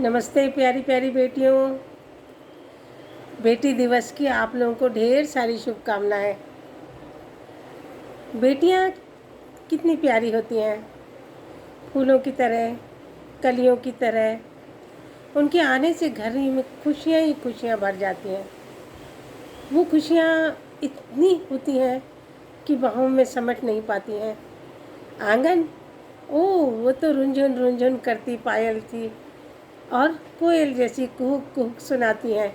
नमस्ते प्यारी प्यारी बेटियों। बेटी दिवस की आप लोगों को ढेर सारी शुभकामनाएं। बेटियां कितनी प्यारी होती हैं, फूलों की तरह, कलियों की तरह। उनके आने से घर में खुशियां ही खुशियां भर जाती हैं। वो खुशियां इतनी होती हैं कि बाहों में समट नहीं पाती हैं। आंगन, ओह वो तो रुंझुन रुंझुन करती पायल थी और कोयल जैसी कुहुक कुहुक सुनाती हैं।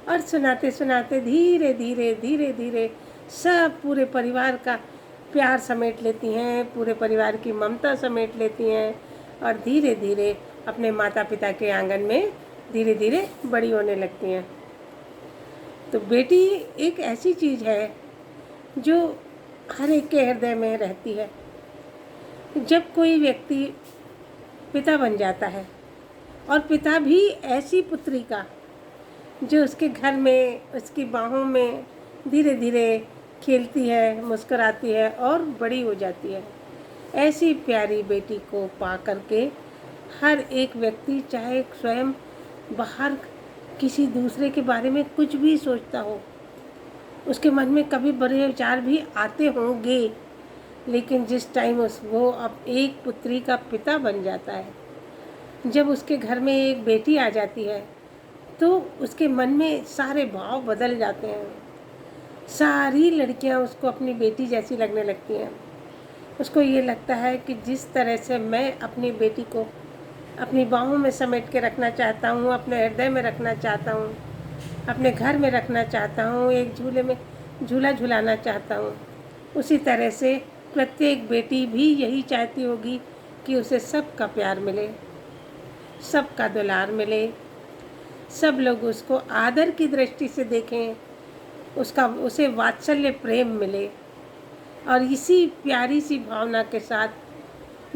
और सुनाते सुनाते धीरे धीरे धीरे धीरे सब पूरे परिवार का प्यार समेट लेती हैं, पूरे परिवार की ममता समेट लेती हैं और धीरे धीरे अपने माता पिता के आंगन में धीरे धीरे बड़ी होने लगती हैं। तो बेटी एक ऐसी चीज़ है जो हर एक के हृदय में रहती है। जब कोई व्यक्ति पिता बन जाता है और पिता भी ऐसी पुत्री का जो उसके घर में, उसकी बाहों में धीरे धीरे खेलती है, मुस्कुराती है और बड़ी हो जाती है, ऐसी प्यारी बेटी को पा करके हर एक व्यक्ति, चाहे स्वयं बाहर किसी दूसरे के बारे में कुछ भी सोचता हो, उसके मन में कभी बुरे विचार भी आते होंगे, लेकिन जिस टाइम वो अब एक पुत्री का पिता बन जाता है, जब उसके घर में एक बेटी आ जाती है, तो उसके मन में सारे भाव बदल जाते हैं। सारी लड़कियां उसको अपनी बेटी जैसी लगने लगती हैं। उसको ये लगता है कि जिस तरह से मैं अपनी बेटी को अपनी बाहों में समेट के रखना चाहता हूँ, अपने हृदय में रखना चाहता हूँ, अपने घर में रखना चाहता हूँ, एक झूले में झूला झुलाना चाहता हूँ, उसी तरह से प्रत्येक बेटी भी यही चाहती होगी कि उसे सबका प्यार मिले, सबका दुलार मिले, सब लोग उसको आदर की दृष्टि से देखें, उसे वात्सल्य प्रेम मिले। और इसी प्यारी सी भावना के साथ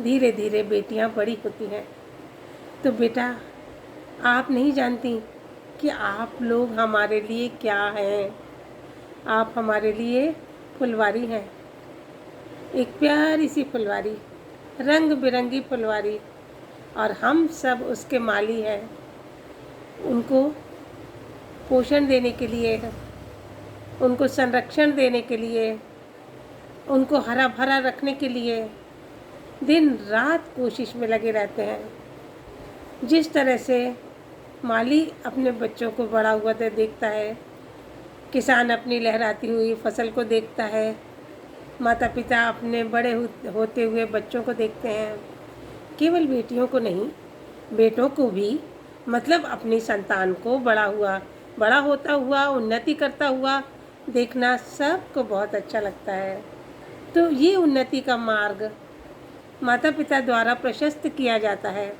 धीरे धीरे बेटियां बड़ी होती हैं। तो बेटा, आप नहीं जानती कि आप लोग हमारे लिए क्या हैं। आप हमारे लिए फुलवारी हैं, एक प्यारी सी फुलवारी, रंग बिरंगी फुलवारी, और हम सब उसके माली हैं। उनको पोषण देने के लिए, उनको संरक्षण देने के लिए, उनको हरा भरा रखने के लिए दिन रात कोशिश में लगे रहते हैं। जिस तरह से माली अपने बच्चों को बड़ा हुआ देखता है, किसान अपनी लहराती हुई फसल को देखता है, माता पिता अपने बड़े होते हुए बच्चों को देखते हैं। केवल बेटियों को नहीं, बेटों को भी, मतलब अपनी संतान को बड़ा होता हुआ, उन्नति करता हुआ देखना सबको बहुत अच्छा लगता है। तो ये उन्नति का मार्ग माता पिता द्वारा प्रशस्त किया जाता है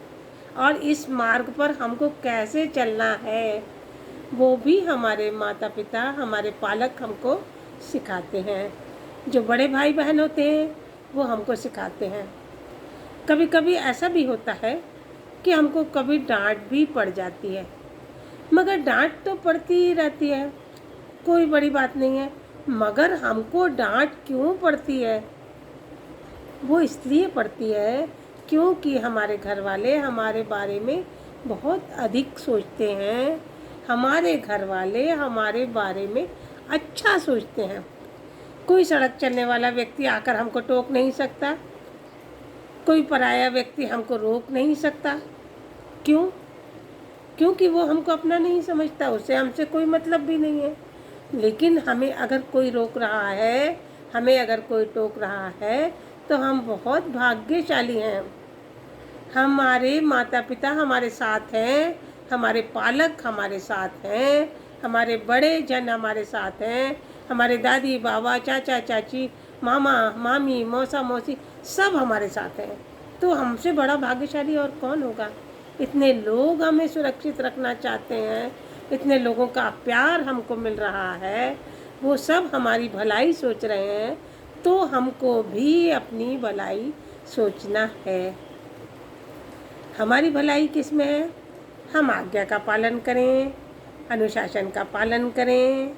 और इस मार्ग पर हमको कैसे चलना है वो भी हमारे माता पिता, हमारे पालक हमको सिखाते हैं। जो बड़े भाई बहन होते हैं वो हमको सिखाते हैं। कभी कभी ऐसा भी होता है कि हमको कभी डांट भी पड़ जाती है, मगर डांट तो पड़ती ही रहती है, कोई बड़ी बात नहीं है। मगर हमको डांट क्यों पड़ती है? वो इसलिए पड़ती है क्योंकि हमारे घर वाले हमारे बारे में बहुत अधिक सोचते हैं। हमारे घर वाले हमारे बारे में अच्छा सोचते हैं। कोई सड़क चलने वाला व्यक्ति आकर हमको टोक नहीं सकता, कोई पराया व्यक्ति हमको रोक नहीं सकता। क्यों? क्योंकि वो हमको अपना नहीं समझता, उसे हमसे कोई मतलब भी नहीं है। लेकिन हमें अगर कोई रोक रहा है, हमें अगर कोई टोक रहा है, तो हम बहुत भाग्यशाली हैं। हमारे माता पिता हमारे साथ हैं, हमारे पालक हमारे साथ हैं, हमारे बड़े जन हमारे साथ हैं, हमारे दादी बाबा, चाचा चाची, मामा मामी, मौसा मौसी, सब हमारे साथ हैं। तो हमसे बड़ा भाग्यशाली और कौन होगा? इतने लोग हमें सुरक्षित रखना चाहते हैं, इतने लोगों का प्यार हमको मिल रहा है, वो सब हमारी भलाई सोच रहे हैं, तो हमको भी अपनी भलाई सोचना है। हमारी भलाई किस में है? हम आज्ञा का पालन करें, अनुशासन का पालन करें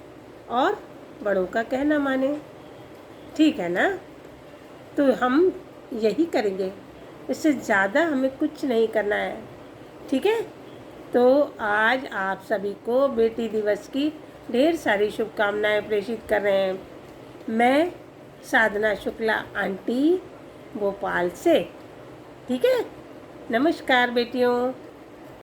और बड़ों का कहना माने। ठीक है ना? तो हम यही करेंगे, इससे ज़्यादा हमें कुछ नहीं करना है। ठीक है? तो आज आप सभी को बेटी दिवस की ढेर सारी शुभकामनाएं प्रेषित कर रहे हैं। मैं साधना शुक्ला आंटी भोपाल से। ठीक है, नमस्कार बेटियों।